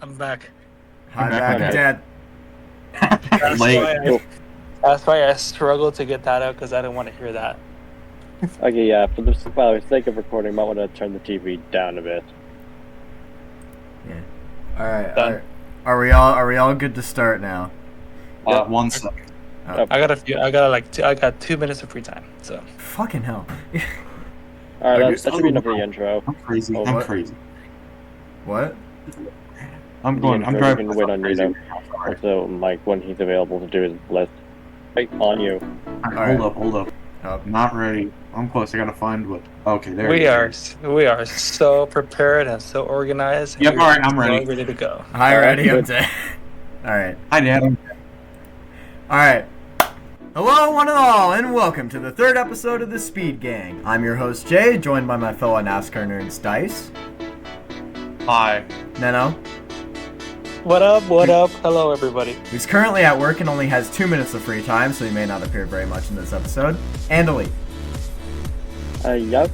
I'm back. Hi, I'm back back again. Dad. That's Late. that's why I struggled to get that out because I didn't want to hear that. Okay, yeah, for the sake of recording, I might want to turn the TV down a bit. Yeah. All right. Done. Are we all good to start now? Yep. 1 second. I got 2 minutes of free time. So Fucking hell. Alright, that should be enough for the intro. I'm crazy. Oh, I'm what? crazy. What? I'm The going. I'm intro, driving. we can wait on crazy. Nino. Also, Mike, when he's available to do his list. Wait, on you. All right, Alright. hold up. Oh. Not ready. I'm close. I gotta find what. Okay, there. we it are is. so prepared and so organized. and Yep, we're all right, I'm so ready. ready to go. Hi, Alright, ready? I'm good. dead. All right. Hi, Dad. All right. Hello, one and all, and welcome to the third episode of the Speed Gang. I'm your host Jay, joined by my fellow NASCAR nerds Dice, Hi. Neno, What up? What up? Hello, everybody. who's currently at work and only has 2 minutes of free time, so he may not appear very much in this episode, and Elite. Yep.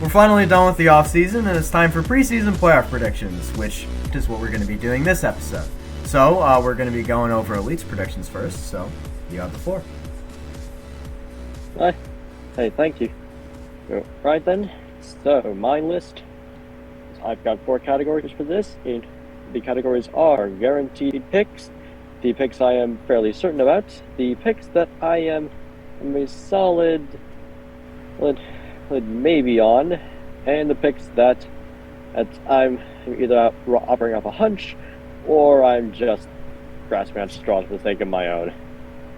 We're finally done with the off-season, and it's time for preseason playoff predictions, which is what we're going to be doing this episode. So, we're going to be going over Elite's predictions first, so you have the floor. Hey, thank you. Right then, so my list. I've got 4 categories for this, and the categories are guaranteed picks, the picks I am fairly certain about, the picks that I am a solid maybe on, and the picks that I'm either operating off a hunch or I'm just grasping at straws for the sake of my own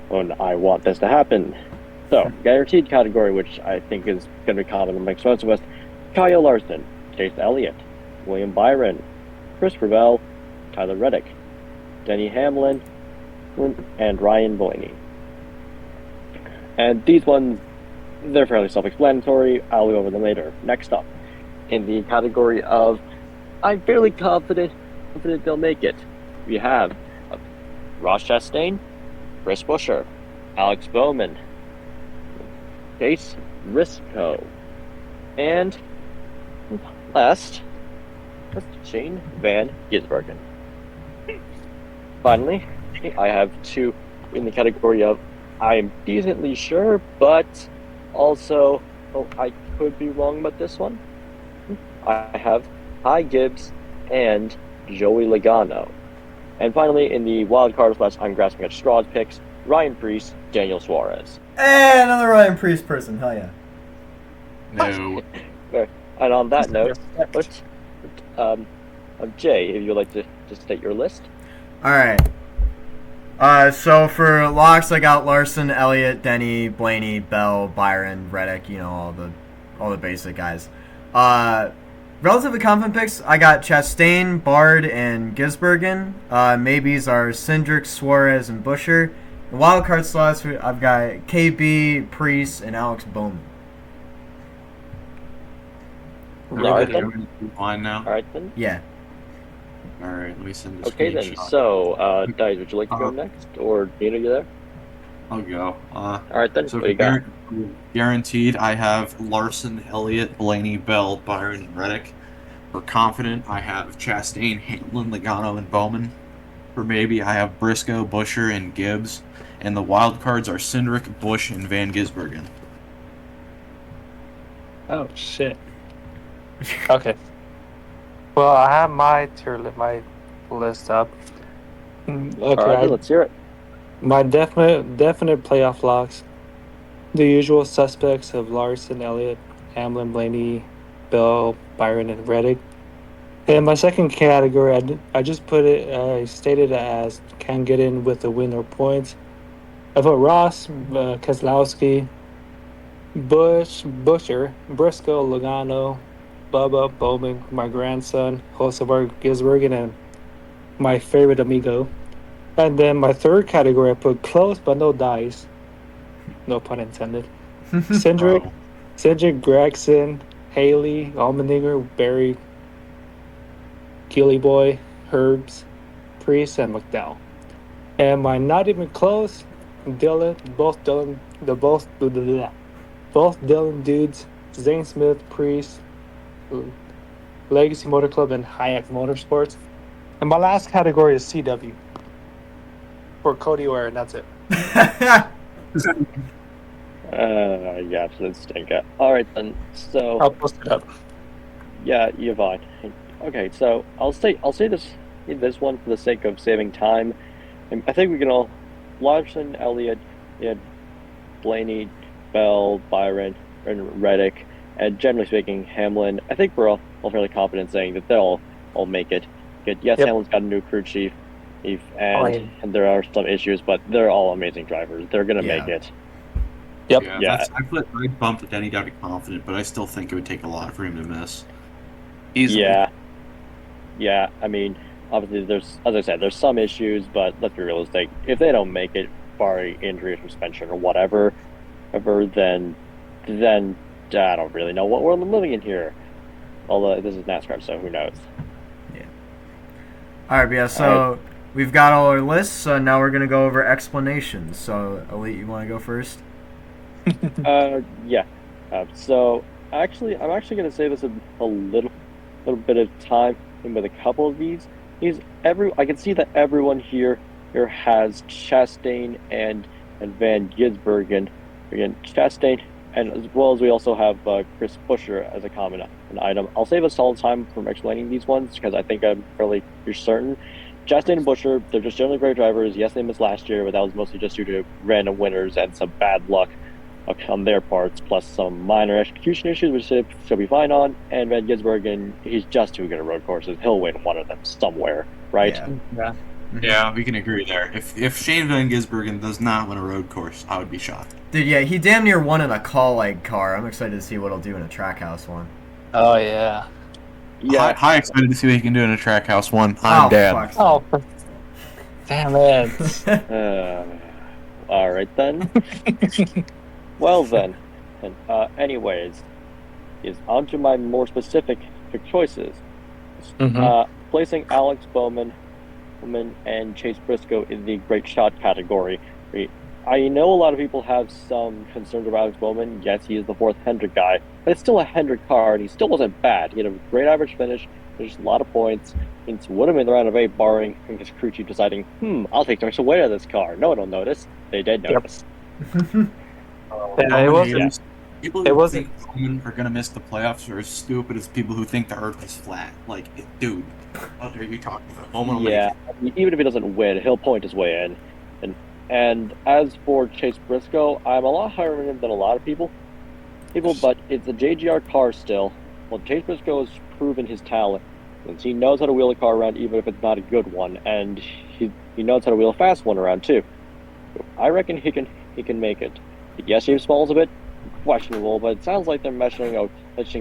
when I want this to happen. So, guaranteed category, which I think is going to be common amongst most of us: Kyle Larson, Chase Elliott, William Byron, Chris Ravel, Tyler Reddick, Denny Hamlin, and Ryan Blaney. And these ones, they're fairly self-explanatory. I'll go over them later. Next up, in the category of I'm fairly confident they'll make it, we have Ross Chastain, Chris Buescher, Alex Bowman, Chase Briscoe, and last, Shane Van Gisbergen. Finally, I have 2 in the category of I am decently sure, but also I could be wrong about this one. I have Ty Gibbs and Joey Logano. And finally, in the wild card slash I'm grasping at straws picks, Ryan Preece, Daniel Suarez. Hey, another Ryan Priest person, hell yeah. No. And on that note, Jay, if you'd like to just state your list. Alright. So for locks, I got Larson, Elliott, Denny, Blaney, Bell, Byron, Reddick, all the basic guys. Relatively confident picks, I got Chastain, Bard, and Gisbergen. Maybes are Cindric, Suarez, and Buescher. The wild card slots, I've got KB, Priest, and Alex Bowman. Alright then. Fine now. Alright then. Yeah. All right. Let me send this. Okay then. So, Dice, would you like to go next, or Nina, you there? I'll go. Alright then. So What do you got? guaranteed, I have Larson, Elliott, Blaney, Bell, Byron, and Reddick. For confident, I have Chastain, Hamlin, Logano, and Bowman. For maybe, I have Briscoe, Buescher, and Gibbs. And the wild cards are Cindric, Busch, and Van Gisbergen. Oh shit. Okay. Well, I have my list up. Okay. Alright, let's hear it. My definite playoff locks. The usual suspects of Larson, Elliott, Hamlin, Blaney, Bell, Byron, and Reddick. And my second category, I just I stated it as can get in with the win or points. I put Ross, Keselowski, Buescher, Briscoe, Logano, Bubba, Bowman, my grandson, Josevar Gisbergen, and my favorite amigo. And then my third category, I put close but no dice. No pun intended. Cindric, Gregson, Haley, Allmendinger, Barry, Gilly Boy, Herbs, Priest, and McDowell. And my not even close, both Dylan dudes, Zane Smith, Priest, Legacy Motor Club, and Hayek Motorsports. And my last category is CW for Cody Ware, and that's it. You absolute stinker. All right then. So I'll post it up. yeah, you're fine. Okay, so I'll say this one for the sake of saving time. And I think we can all Larson, Elliott, yeah, Blaney, Bell, Byron, and Reddick, and generally speaking, Hamlin. I think we're all fairly confident saying that they'll all make it. Good. Yes, Yep. Hamlin's got a new crew chief, and yeah. and there are some issues, but they're all amazing drivers. They're gonna Yeah. make it. Yep. Yeah, I bumped Denny down to confident, but I still think it would take a lot for him to miss. Easily. Yeah. I mean, obviously, as I said, there's some issues, but let's be realistic. If they don't make it, barring injury or suspension or whatever, then I don't really know what world I'm living in here. Although this is NASCAR, so who knows? All right, yeah. So we've got all our lists. So now we're gonna go over explanations. So Elite, you want to go first? Yeah. So I'm actually going to save us a little bit of time with a couple of these. I can see that everyone here has Chastain and Van Gisbergen. Again, Chastain, and as well as we also have Chris Buescher as a common item. I'll save us all the time from explaining these ones because I think I'm fairly certain. Chastain and Buescher, they're just generally great drivers. Yes, they missed last year, but that was mostly just due to random winners and some bad luck on their parts, plus some minor execution issues, which she'll be fine on. And Van Gisbergen, he's just too good at road courses. He'll win one of them somewhere, right? Yeah. Yeah, we can agree there. If Shane Van Gisbergen does not win a road course, I would be shocked. Dude, yeah, he damn near won in a call leg car. I'm excited to see what he'll do in a trackhouse one. Oh yeah. Yeah. High excited to see what he can do in a track house one. I'm dad. Fuck. Oh, damn it. All right then. Well then, and anyways, is on to my more specific choices. Placing Alex Bowman and Chase Briscoe in the great shot category. I know a lot of people have some concerns about Alex Bowman. Yes, he is the fourth Hendrick guy, but it's still a Hendrick car, and he still wasn't bad. He had a great average finish. There's a lot of points. It would have been the round of 8, barring his crew chief deciding, I'll take too away of this car. No one will notice. They did notice. Yeah, it wasn't. People who think Bowman are going to miss the playoffs are as stupid as people who think the Earth is flat. Like, dude, what are you talking about? Bowman will Yeah, make it. I mean, even if he doesn't win, he'll point his way in. And as for Chase Briscoe, I'm a lot higher on him than a lot of people, but it's a JGR car still. Well, Chase Briscoe has proven his talent. Since he knows how to wheel a car around, even if it's not a good one, and he knows how to wheel a fast one around too. So I reckon he can make it. Yes, James Small's a bit questionable, but it sounds like they're meshing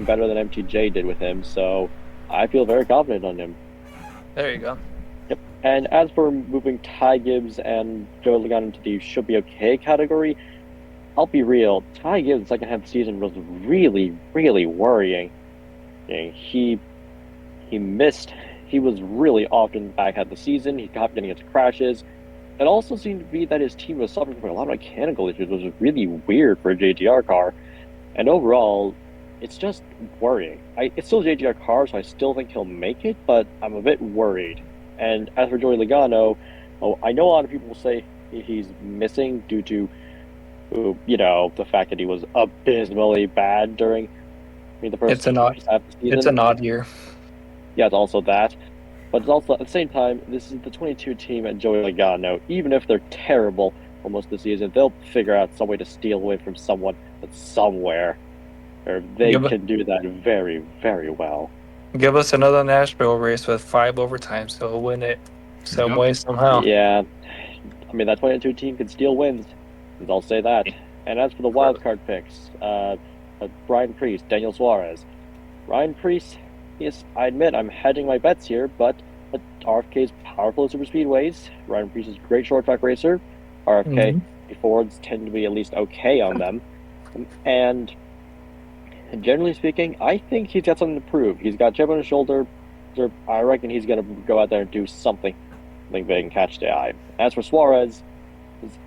better than MTJ did with him. So I feel very confident on him. There you go. Yep. And as for moving Ty Gibbs and Joe Logano into the should be okay category, I'll be real. Ty Gibbs' second half of the season was really, really worrying. He missed. He was really off in the back half of the season. He kept getting into crashes. It also seemed to be that his team was suffering from a lot of mechanical issues, which was really weird for a JGR car. And overall, it's just worrying. It's still a JGR car, so I still think he'll make it, but I'm a bit worried. And as for Joey Logano, I know a lot of people will say he's missing due to, the fact that he was abysmally bad during the first half of the season. It's an odd year. Yeah, it's also that. But it's also, at the same time, this is the 22 team and Joey Logano. Even if they're terrible almost this season, they'll figure out some way to steal away from someone that's somewhere. Or they can do that very, very well. Give us another Nashville race with 5 overtimes, so we'll win it some way, somehow. Yeah. I mean, that 22 team can steal wins. I'll say that. And as for the wildcard picks, Brian Priest, Daniel Suarez. Ryan Priest, yes, I admit I'm hedging my bets here, but RFK's powerful super speedways. Ryan Priest is a great short track racer. RFK Fords tend to be at least okay on them. And generally speaking, I think he's got something to prove. He's got a chip on his shoulder. I reckon he's going to go out there and do something big and catch the eye. As for Suarez,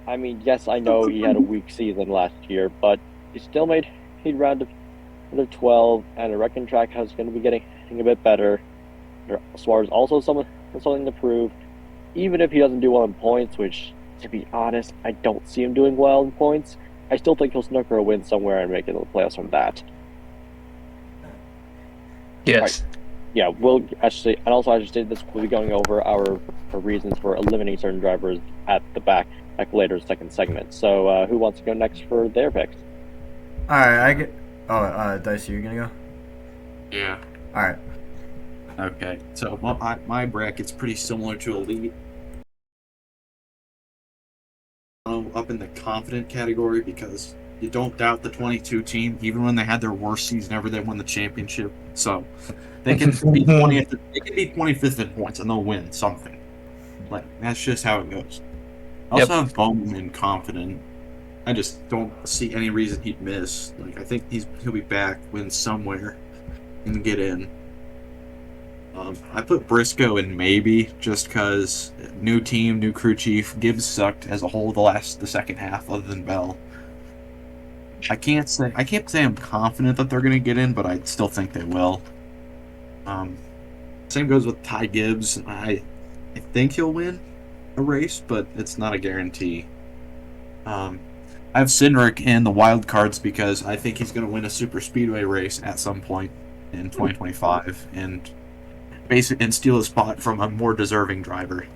I mean, yes, I know he had a weak season last year, but he still made round of 12, and I reckon track is going to be getting a bit better. Suarez also something to prove. Even if he doesn't do well in points, which, to be honest, I don't see him doing well in points, I still think he'll snooker a win somewhere and make it to the playoffs from that. Yes. Yeah, we'll actually, and also I just did this. We'll be going over our reasons for eliminating certain drivers at the back, like later second segment. So, who wants to go next for their picks? All right, I get. Oh, Dicey, you gonna go? Yeah. All right. Okay. So my bracket's pretty similar to Elite. Up in the confident category because you don't doubt the 22 team, even when they had their worst season ever. They won the championship, so they can be 20th. They can be 25th in points, and they'll win something. Like that's just how it goes. I also have Bowman confident. I just don't see any reason he'd miss. Like I think he'll be back, win somewhere, and get in. I put Briscoe in maybe just because new team, new crew chief. Gibbs sucked as a whole the second half, other than Bell. I can't say I'm confident that they're gonna get in, but I still think they will. Same goes with Ty Gibbs. I think he'll win a race, but it's not a guarantee. I have Cindric in the wild cards because I think he's gonna win a super speedway race at some point in 2025 and steal a spot from a more deserving driver.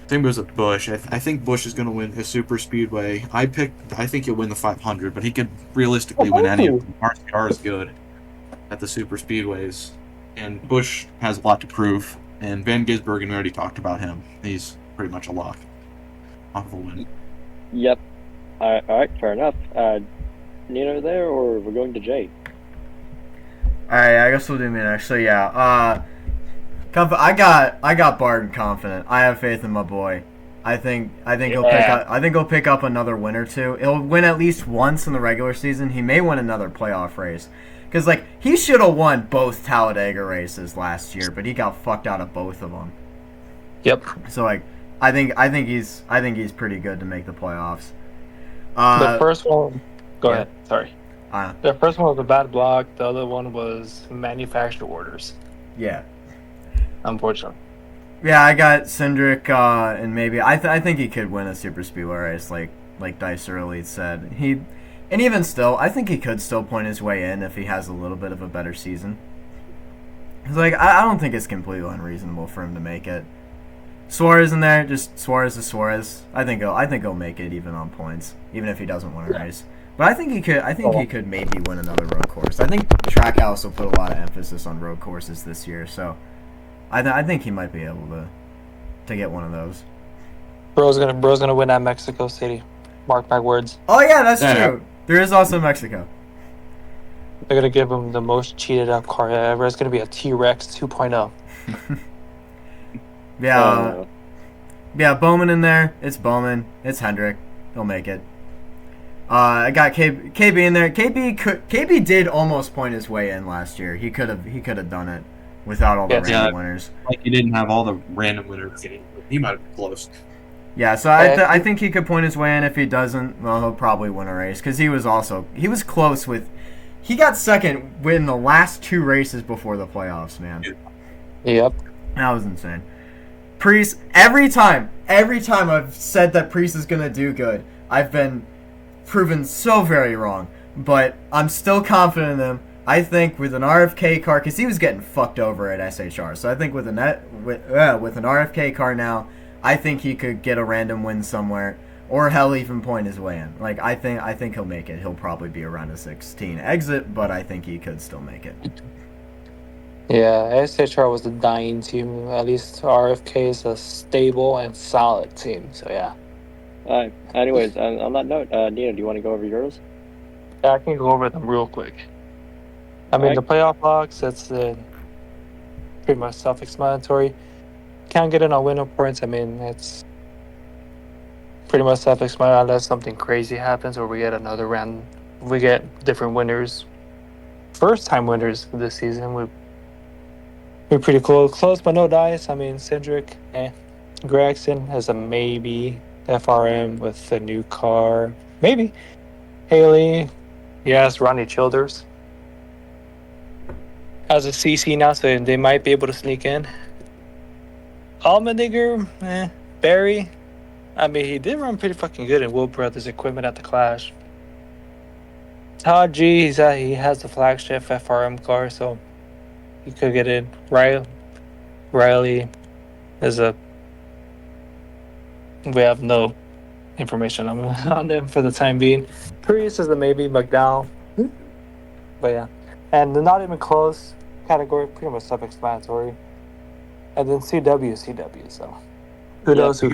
Same goes with Bush. I think Bush is going to win his super speedway. I think he'll win the 500, but he could realistically win any of them. RCR is good at the super speedways, and Bush has a lot to prove. And Van Gisbergen, we already talked about him. He's pretty much a lock off of a win. Yep. All right, fair enough. Nino there, or we're going to Jay? All right, I guess we'll do me next. So yeah, I got Barton confident. I have faith in my boy. I think he'll pick up another win or two. He'll win at least once in the regular season. He may win another playoff race. Because he should have won both Talladega races last year, but he got fucked out of both of them. Yep. So I think he's pretty good to make the playoffs. The first one. Go ahead. Sorry. Uh, The first one was a bad block. The other one was manufacturer orders. Yeah. Unfortunately. Yeah, I got Cindric, and maybe I think he could win a super speedway race, like Dice early said. And even still, I think he could still point his way in if he has a little bit of a better season. Cause I don't think it's completely unreasonable for him to make it. Suarez in there, just Suarez is Suarez. I think he'll make it even on points, even if he doesn't win a race. But I think he could. I think he could maybe win another road course. I think Trackhouse will put a lot of emphasis on road courses this year, so I think he might be able to get one of those. Bro's gonna win at Mexico City. Mark my words. Oh yeah, that's true. There is also Mexico. They're gonna give him the most cheated up car ever. It's gonna be a T-Rex 2.0. Yeah, Bowman in there. It's Bowman. It's Hendrick. He'll make it. I got KB in there. KB did almost point his way in last year. He could have done it without all the random winners. Like he didn't have all the random winners. He might have been close. Yeah, so I think he could point his way in. If he doesn't, well, he'll probably win a race because he was close with. He got second in the last two races before the playoffs, man. Yep. That was insane. Priest, every time I've said that Priest is gonna do good, I've been proven so very wrong. But I'm still confident in him. I think with an RFK car, because he was getting fucked over at SHR, so I think with an RFK car now, I think he could get a random win somewhere, or hell, even point his way in. Like I think he'll make it. He'll probably be around a 16 exit, but I think he could still make it. Yeah, SHR was a dying team. At least RFK is a stable and solid team. So yeah. Anyways, on that note, Nina, do you want to go over yours? Yeah, I can go over them real quick. I mean, the playoff blocks, that's pretty much self-explanatory. Can't get in on winner points. I mean, it's pretty much self-explanatory unless something crazy happens or we get different winners. First-time winners this season. We're pretty close, but no dice. I mean, Cindric, Gregson has a maybe. FRM with the new car, maybe. Haley, yes. Ronnie Childers has a CC now, so they might be able to sneak in. Allmendinger, Barry. I mean, he did run pretty fucking good in Will Brothers equipment at the Clash. Todd G, he has the flagship FRM car, so he could get in. Riley is a. We have no information on them for the time being. Prius is a maybe. McDowell. But yeah. And the not even close category, pretty much self explanatory. And then CW, so. Who knows who.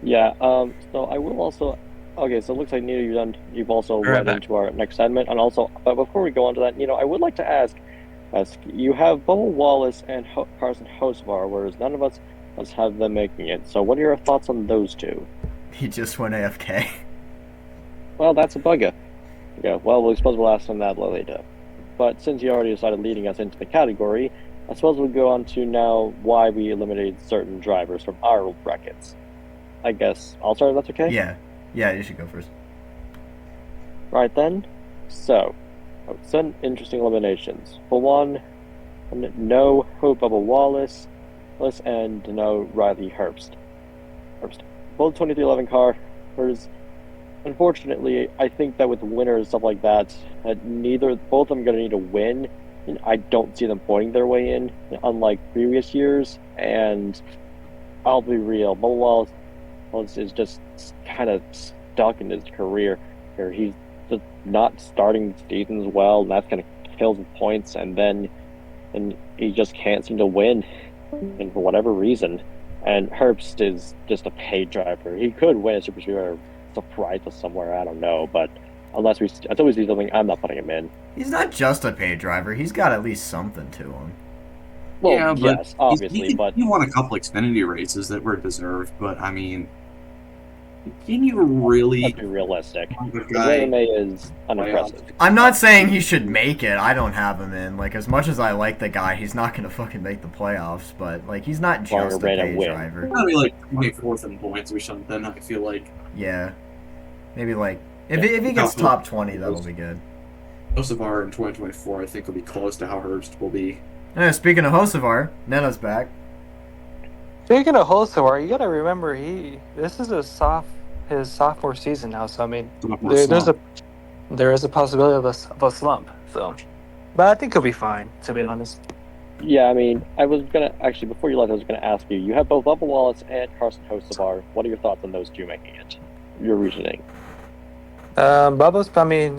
Yeah. So I will also. Okay, so it looks like Nito, you've also Right read back. into our next segment, and also, but before we go on to that, I would like to ask, you have Bubba Wallace and Carson Hocevar, whereas none of us have them making it. So, what are your thoughts on those two? He just went AFK. Well, that's a bugger. Yeah. Well, we suppose we'll ask him that later. But since you already decided leading us into the category, I suppose we'll go on to now why we eliminated certain drivers from our brackets. I guess I'll start if that's okay? Yeah, you should go first. Right then. So, some interesting eliminations. For one, no Hope Bubba Wallace, and no Riley Herbst. Both 2311 cars. Unfortunately, I think that with winners and stuff like that, both of them are going to need to win. And I don't see them pointing their way in, unlike previous years. And I'll be real, Bubba Wallace is just kind of stuck in his career. He's just not starting seasons well, and that's going to kill his points. And he just can't seem to win, and for whatever reason. And Herbst is just a paid driver. He could win a Super Speedway, surprise us somewhere. I don't know, but until we see something, I'm not putting him in. He's not just a paid driver. He's got at least something to him. Well, Yeah, but yes, obviously, but he won a couple Xfinity races that were deserved. But I mean, can you really? let's be realistic. have a His guy- resume is unimpressive. I'm not saying he should make it. I don't have him in. Like, as much as I like the guy, he's not gonna fucking make the playoffs. But like, he's not Or a just a random paid win. driver. Gotta be like 24th in points or something. I feel like Yeah, maybe like if Yeah. he gets top 20, that'll be good. most of our in 2024, I think will be close to how Herbst will be. Speaking of Hocevar, Nena's back. Speaking of Holsewar, you gotta remember this is his sophomore season now, so I mean there is a possibility of a slump. So, but I think he'll be fine, to be honest. Yeah, I mean, I was gonna actually before you left, I was gonna ask you. You have both Bubba Wallace and Carson Hocevar. What are your thoughts on those two making it? Your reasoning. Bubba's, I mean,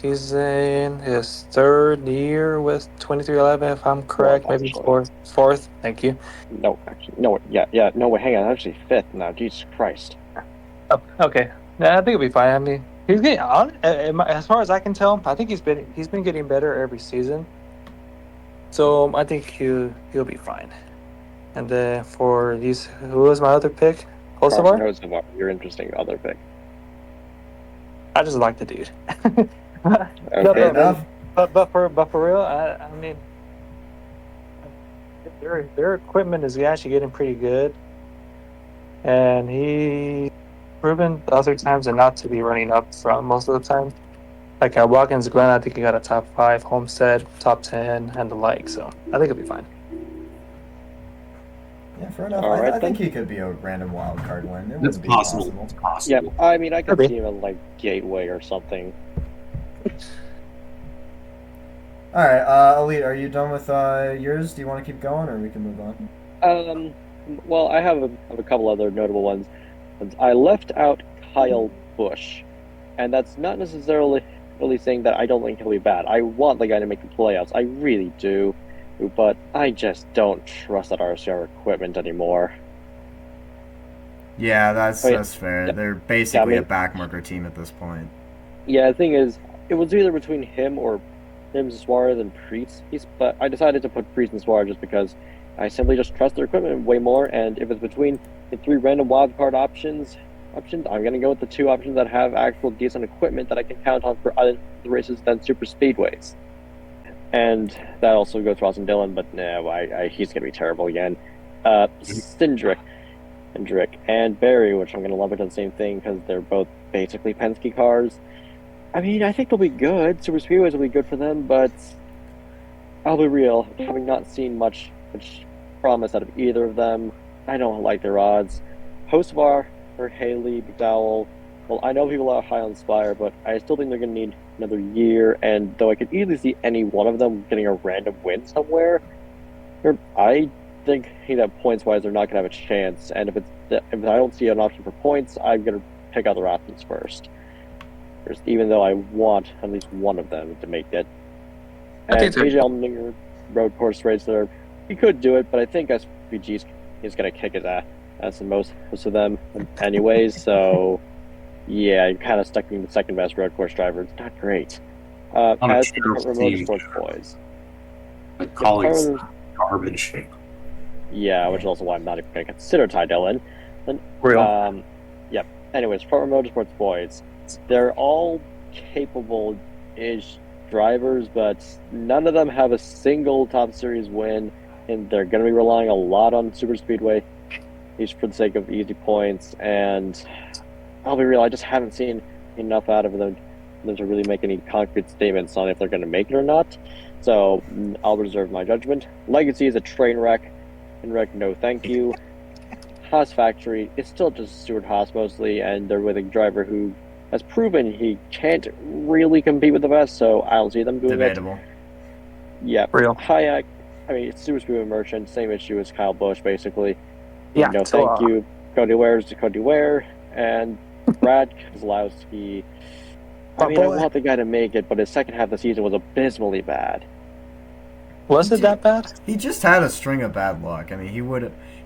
he's in his third year with 2311, if I'm correct. Fourth, Maybe actually. fourth. Thank you. No, actually, no. Yeah. No, wait, hang on. Actually, fifth now. Jesus Christ. Oh, okay. Yeah, I think it'll be fine. I mean, he's getting on. As far as I can tell, I think he's been getting better every season. So I think he'll be fine. And for these, who was my other pick? Carson Hocevar? Hocevar, your interesting other pick. I just like the dude. Okay, enough. But for real, I mean, their equipment is actually getting pretty good, and he proven other times and not to be running up front most of the time. Like at Watkins Glen, I think he got a top 5, Homestead top 10, and the like. So I think it'll be fine. Yeah, fair enough. All right, I think then. he could be a random wild card win. It It's wouldn't be possible. impossible. It's possible. Yeah, I mean, I could Maybe. see him in like Gateway or something. All right, Elite, are you done with yours? Do you want to keep going, or we can move on? Well, I have a couple other notable ones. I left out Kyle Busch, and that's not necessarily really saying that I don't think he'll be bad. I want the guy to make the playoffs. I really do, but I just don't trust that RCR equipment anymore. Yeah, that's Oh, yeah. fair. Yeah. They're basically Yeah, I mean- a backmarker team at this point. Yeah, the thing is, it was either between him Suarez and Priest, but I decided to put Priest and Suarez just because I simply just trust their equipment way more. And if it's between the 3 random wildcard options, I'm gonna go with the 2 options that have actual decent equipment that I can count on for other races than super speedways. And that also goes for Austin Dillon, but no, he's gonna be terrible again. Cindric and Barry, which I'm gonna lump into the same thing because they're both basically Penske cars. I mean, I think they'll be good. Super Speedways will be good for them, but I'll be real. Having not seen much promise out of either of them. I don't like their odds. Hocevar or Haley, McDowell. Well, I know people are high on Spire, but I still think they're going to need another year. And though I could easily see any one of them getting a random win somewhere, I think that points-wise they're not going to have a chance. And if I don't see an option for points, I'm going to pick other options first. Even though I want at least one of them to make it. And AJ Allmendinger, road course racer, he could do it, but I think SVG is going to kick his ass in most of them anyways. So, yeah, you're kind of stuck being the second best road course driver. It's not great. As for the Department Motorsports boys, my colleagues garbage. Yeah, which is also why I'm not even going to consider Ty Dillon. Real. Yep. Anyways, Department Motorsports boys, they're all capable-ish drivers, but none of them have a single top series win, and they're going to be relying a lot on super speedway, each for the sake of easy points. And I'll be real, I just haven't seen enough out of them to really make any concrete statements on if they're going to make it or not. So I'll reserve my judgment. Legacy is a train wreck, and no thank you. Haas Factory is still just Stuart Haas mostly, and they're with a driver who has proven he can't really compete with the best, so I don't see them doing Debatable. Yeah. Real. Hayek, it's Super Speedway Merchant, same issue as Kyle Busch, basically. Yeah. No, thank you. Cody Ware's to Cody Ware, and Brad Keselowski. I want the guy to make it, but his second half of the season was abysmally bad. Was it that bad? He just had a string of bad luck. I mean,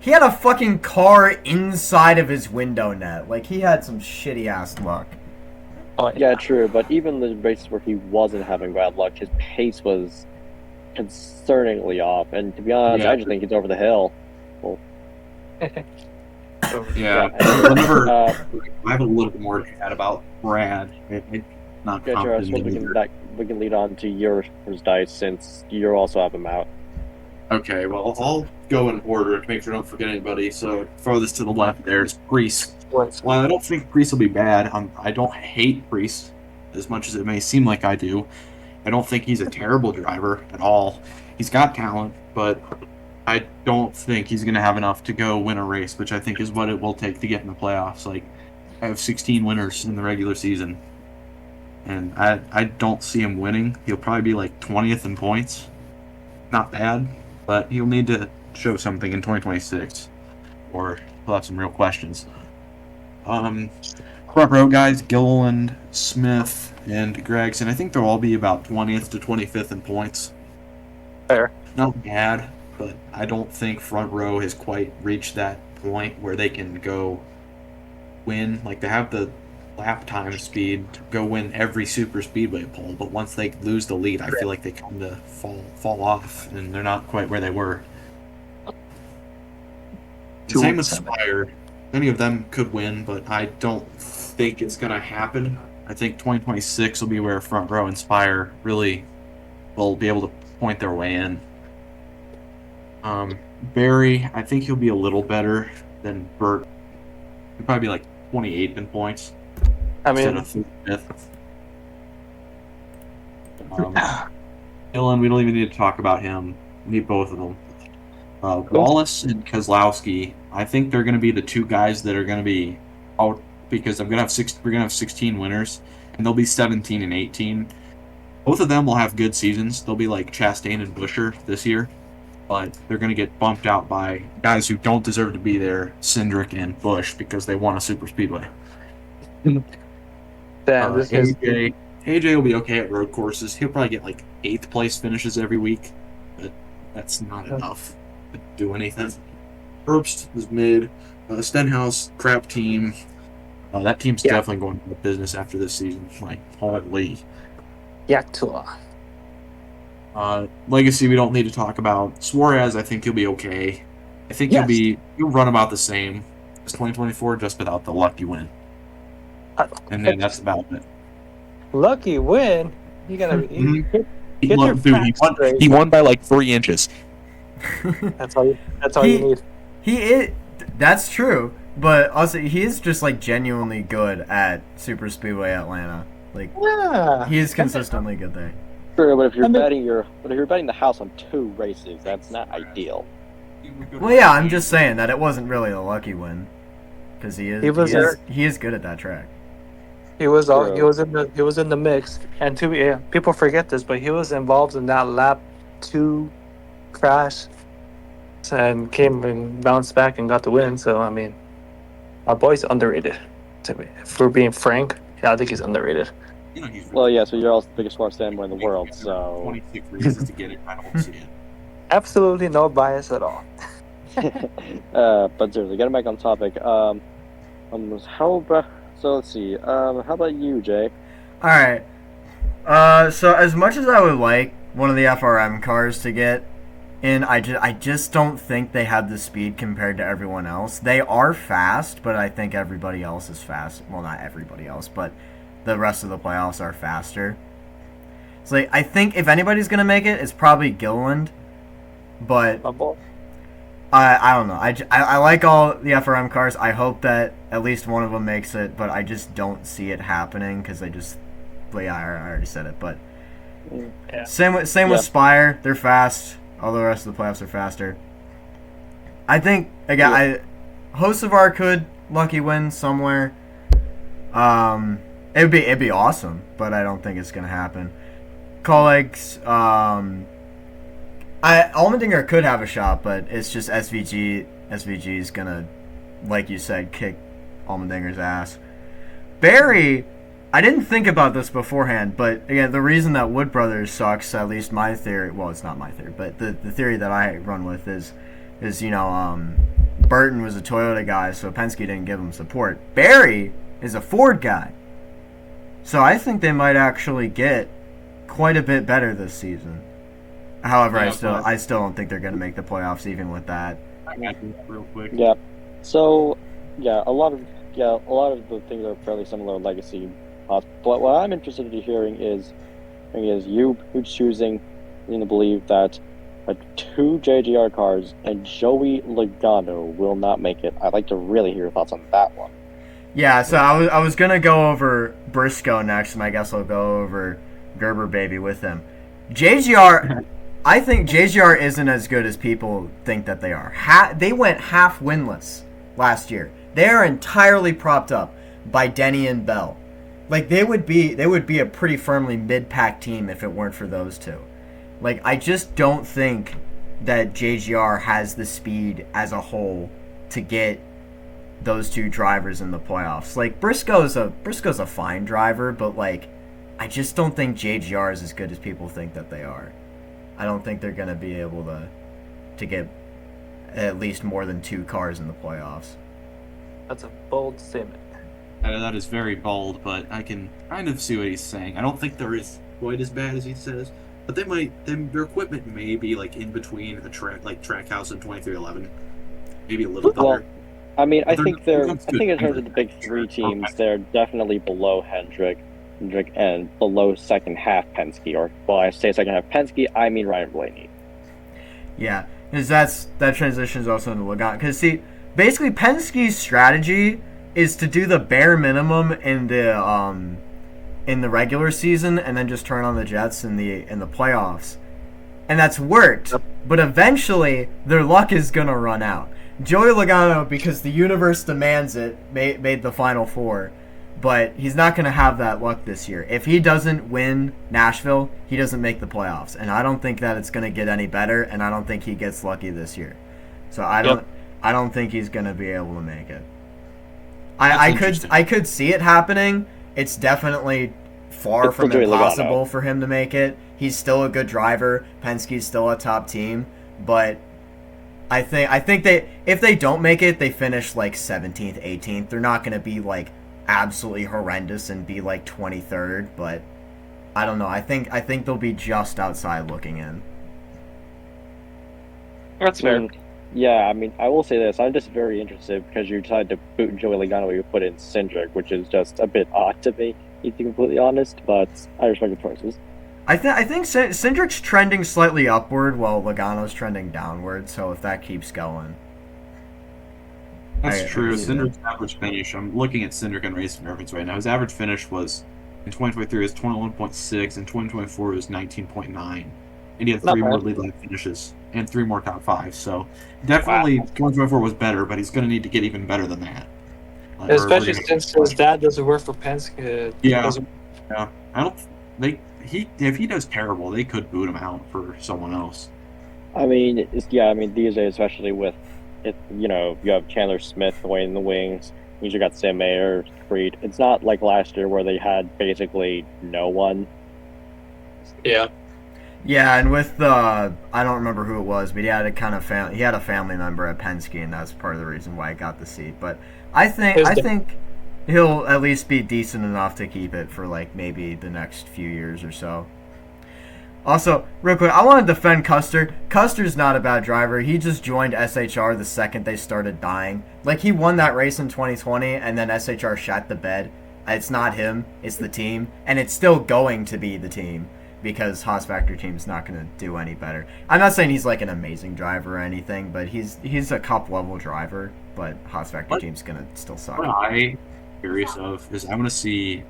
he had a fucking car inside of his window net. Like, he had some shitty ass luck. Oh, yeah, true, but even the races where he wasn't having bad luck, his pace was concerningly off. And to be honest, I just think he's over the hill. Well, yeah. Whenever I have a little bit more to add about Brad. Not sure. I suppose we can lead on to yours, Dice, since you also have him out. Okay, well, I'll go in order to make sure I don't forget anybody. So, farthest to the left there's Priest. Well, I don't think Priest will be bad. I don't hate Priest as much as it may seem like I do. I don't think he's a terrible driver at all. He's got talent, but I don't think he's going to have enough to go win a race, which I think is what it will take to get in the playoffs. Like, I have 16 winners in the regular season, and I don't see him winning. He'll probably be like 20th in points. Not bad, but he'll need to show something in 2026, or he'll have some real questions. Front row guys, Gilliland, Smith, and Gregson. I think they'll all be about 20th to 25th in points. Fair. Not bad, but I don't think front row has quite reached that point where they can go win. Like, they have the lap time speed to go win every super speedway pole, but once they lose the lead, I feel like they come to fall off, and they're not quite where they were. Same with Spire. Any of them could win, but I don't think it's going to happen. I think 2026 will be where front row and Spire really will be able to point their way in. Barry, I think he'll be a little better than Burt. He'll probably be like 28th in points. Instead of 35th. Dylan, we don't even need to talk about him. We need both of them. Wallace and Keselowski, I think they're going to be the two guys that are going to be out, because we're going to have 16 winners, and they'll be 17 and 18. Both of them will have good seasons. They'll be like Chastain and Buescher this year, but they're going to get bumped out by guys who don't deserve to be there, Cindric and Busch, because they won a super speedway. AJ will be okay at road courses. He'll probably get like 8th place finishes every week, but that's not enough to do anything. Herbst is mid. Stenhouse, crap team. That team's definitely going to the business after this season. Like, holy. Yeah, Legacy, we don't need to talk about. Suarez, I think he'll be okay. I think he'll run about the same as 2024, just without the lucky win. And then that's about it. Lucky win? You gotta he won by like 3 inches. That's all you need. That's true, but also he is just like genuinely good at Super Speedway Atlanta. Like, he is consistently good there. Sure, but if you're betting the house on 2 races, that's not ideal. Well, yeah, I'm just saying that it wasn't really a lucky win because he is good at that track. He was all True. he was in the mix, and people forget this, but he was involved in that lap 2 crash, and came and bounced back and got the win. So I mean, our boy's underrated. To me, if we're being frank, yeah, I think he's underrated. You know, he's really Well, yeah, so you're also the biggest sports fanboy in the world, so 26 reasons to get it. I don't see it. Absolutely no bias at all. but seriously, getting back on topic, how about so let's see, how about you, Jay? All right. So as much as I would like one of the FRM cars to get in, I just don't think they have the speed compared to everyone else. They are fast, but I think everybody else is fast. Well, not everybody else, but the rest of the playoffs are faster. So like, I think if anybody's gonna make it, it's probably Gilliland. But My boy. I don't know. I like all the FRM cars. I hope that at least one of them makes it, but I just don't see it happening because well, yeah, I already said it. But Yeah. same with Spire. They're fast. All the rest of the playoffs are faster. I think again, Hocevar could lucky win somewhere. It'd be awesome, but I don't think it's gonna happen. Colleagues, Allmendinger could have a shot, but it's just SVG. SVG is gonna, like you said, kick Allmendinger's ass. Barry, I didn't think about this beforehand, but again, the reason that Wood Brothers sucks, at least my theory, well, it's not my theory, but the theory that I run with is Burton was a Toyota guy, so Penske didn't give him support. Barry is a Ford guy, so I think they might actually get quite a bit better this season. However, Yeah, I still don't think they're going to make the playoffs even with that. I got you real quick. Yeah. So, yeah, a lot of the things are fairly similar legacy. But what I'm interested in hearing is you choosing to believe that 2 JGR cars and Joey Logano will not make it. I'd like to really hear your thoughts on that one. Yeah, so I was going to go over Briscoe next, and I guess I'll go over Gerber Baby with him. JGR, I think JGR isn't as good as people think that they are. They went half winless last year. They are entirely propped up by Denny and Bell. Like they would be a pretty firmly mid-pack team if it weren't for those two. Like I just don't think that JGR has the speed as a whole to get those two drivers in the playoffs. Like Briscoe's a fine driver, but like I just don't think JGR is as good as people think that they are. I don't think they're gonna be able to get at least more than 2 cars in the playoffs. That's a bold statement. That is very bold, but I can kind of see what he's saying. I don't think they're as quite as bad as he says, but their equipment may be like in between a Trackhouse and 2311, maybe a little better. Well, I mean, I think they're in terms of the big 3 teams, they're definitely below Hendrick and below second half Penske. Or well, I say second half Penske, I mean Ryan Blaney. Yeah, because that transitions also into Logano. Because see, basically Penske's strategy is to do the bare minimum in the regular season and then just turn on the jets in the playoffs, and that's worked. But eventually, their luck is gonna run out. Joey Logano, because the universe demands it, made the Final Four, but he's not gonna have that luck this year. If he doesn't win Nashville, he doesn't make the playoffs, and I don't think that it's gonna get any better, and I don't think he gets lucky this year. So I don't think he's gonna be able to make it. I could see it happening. It's definitely far from impossible for him to make it. He's still a good driver. Penske's still a top team, but I think if they don't make it, they finish like 17th, 18th. They're not going to be like absolutely horrendous and be like 23rd, but I don't know. I think they'll be just outside looking in. That's fair. Yeah, I mean, I will say this. I'm just very interested because you decided to boot Joey Logano, you put in Cindric, which is just a bit odd to me, to be completely honest, but I respect the choices. I think Cindric's trending slightly upward while Logano's trending downward, so if that keeps going. That's true. Cindric's average finish, I'm looking at Cindric and Racing Reference right now. His average finish was, in 2023, was 21.6, in 2024 it was 19.9. and he had Not 3 more bad. lead lap finishes and 3 more top 5s. So definitely 2024 was better, but he's going to need to get even better than that. Or we're Especially going to since his dad doesn't work for Penske. yeah, yeah. I don't. If he does terrible, they could boot him out for someone else. I mean, these days, especially with it, you have Chandler Smith waiting in the wings. You got Sam Mayer, Creed. It's not like last year where they had basically no one. Yeah. Yeah, and with the I don't remember who it was, but he had a family member at Penske, and that's part of the reason why I got the seat. But I think he'll at least be decent enough to keep it for like maybe the next few years or so. Also, real quick, I want to defend Custer. Custer's not a bad driver. He just joined SHR the second they started dying. Like, he won that race in 2020, and then SHR shot the bed. It's not him, it's the team. And it's still going to be the team, because Haas Factory team's not going to do any better. I'm not saying he's, like, an amazing driver or anything, but he's a cup-level driver, but Haas Factory team's going to still suck. What I'm curious of is I want to see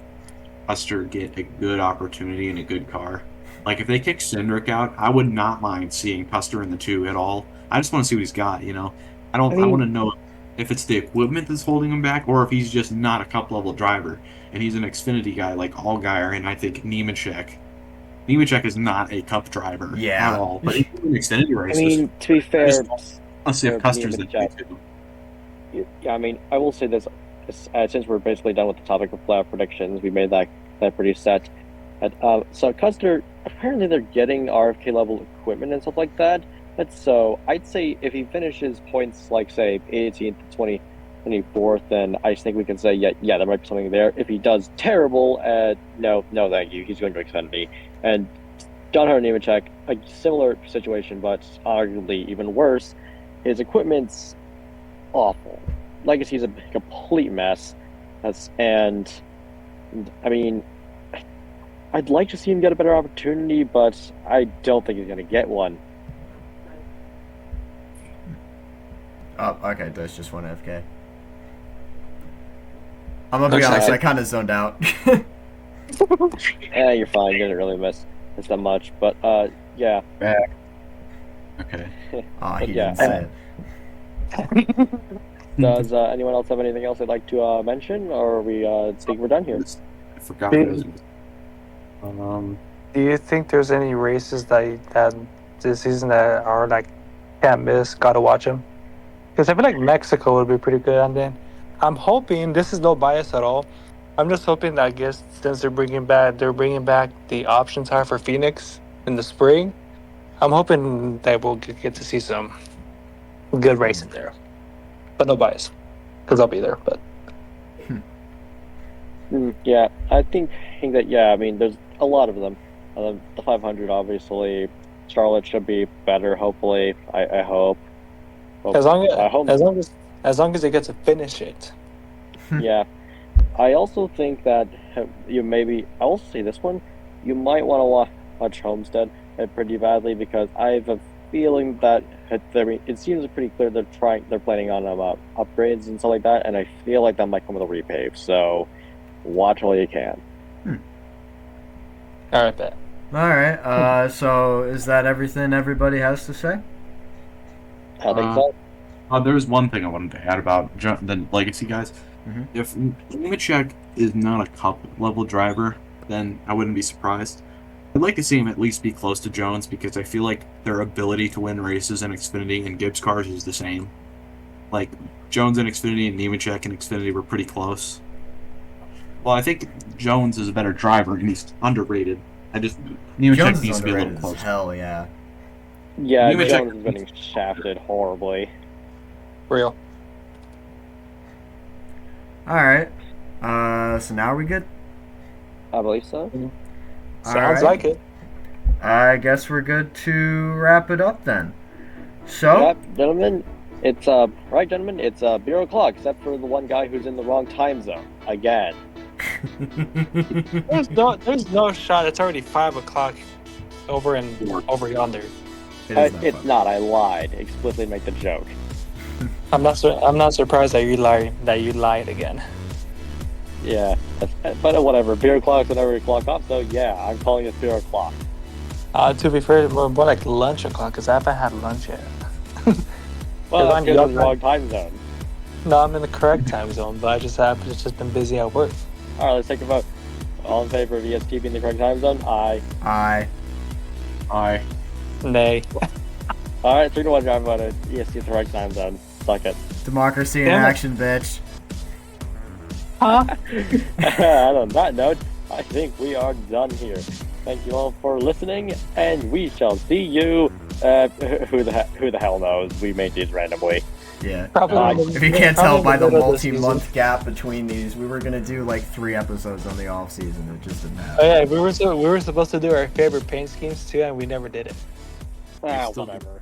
Custer get a good opportunity in a good car. Like, if they kick Cindric out, I would not mind seeing Custer in the 2 at all. I just want to see what he's got, I want to know if it's the equipment that's holding him back or if he's just not a cup-level driver. And he's an Xfinity guy like Allgaier, and I think Nemechek is not a cup driver at all. But he's in Xfinity races. I mean, to be fair, let's see if Custer's the too. Yeah, I mean, I will say this, since we're basically done with the topic of playoff predictions, we made that pretty set. So Custer, apparently they're getting RFK level equipment and stuff like that. But so I'd say if he finishes points like say 18th to 24th, then I think we can say yeah, there might be something there. If he does terrible, no, thank you. He's going to Xfinity. And John Hunter Nemechek, a similar situation, but arguably even worse. His equipment's awful. Legacy's a complete mess. And I mean, I'd like to see him get a better opportunity, but I don't think he's going to get one. Oh, okay, that's just one FK. I'm going to be honest, I kind of zoned out. You're fine. You didn't really miss that much. But, yeah. Back. Okay. He didn't say it. Does anyone else have anything else they'd like to mention, or are we think we're done here? I forgot what it was. Do you think there's any races that this season that are like can't miss? Gotta watch them. Because I feel like Mexico would be pretty good. And then I'm hoping, this is no bias at all, I'm just hoping that I guess since they're bringing back the options high for Phoenix in the spring, I'm hoping that we'll get to see some good racing there. But no bias, because I'll be there. But yeah, I think that I mean, there's a lot of them. The 500, obviously, Charlotte should be better. Hopefully, I hope. as long as they get to finish it. Yeah, I also think that I will say this one, you might want to watch Homestead pretty badly, because I have a feeling that it seems pretty clear they're planning on upgrades and stuff like that, and I feel like that might come with a repave. So watch all you can. All right, bet. All right. So is that everything everybody has to say? I think so. There was one thing I wanted to add about the Legacy guys. Mm-hmm. If Nemechek is not a cup level driver, then I wouldn't be surprised. I'd like to see him at least be close to Jones, because I feel like their ability to win races in Xfinity and Gibbs cars is the same. Like, Jones in Xfinity and Nemechek in Xfinity were pretty close. Well, I think Jones is a better driver, and he's underrated. Nemechek Jones needs is to be a little underrated as closer. hell, yeah. Yeah, Nemechek- Jones is getting shafted horribly. Real. All right. So now are we good? I believe so. Sounds right. like it. I guess we're good to wrap it up then. So, Yep, gentlemen, it's right, gentlemen, it's 0 o'clock, except for the one guy who's in the wrong time zone again. There's no shot. It's already 5 o'clock over yonder. It's not. I lied. Explicitly make the joke. I'm not surprised that you lied again. Yeah, but whatever. 0 o'clock's whenever we clock off. So yeah, I'm calling it 0 o'clock. To be fair, more like lunch o'clock, because I haven't had lunch yet. Well, Because that's I'm because young, in the wrong time zone. No, I'm in the correct time zone, but I just have just been busy at work. All right, let's take a vote. All in favor of EST being the correct time zone? Aye. Aye. I Nay. All right, 3-1 drive voted. EST is the correct time zone. Suck it. Democracy in Damn it. action, bitch. Huh? And on that note, I think we are done here. Thank you all for listening, and we shall see you. Who the hell knows? We made these randomly. Yeah. Probably If you can't tell by the middle of the multi-month gap between these, we were gonna do like 3 episodes on the off season. It just didn't happen. Oh yeah, we were supposed to do our favorite paint schemes too, and we never did it. Ah, still- whatever.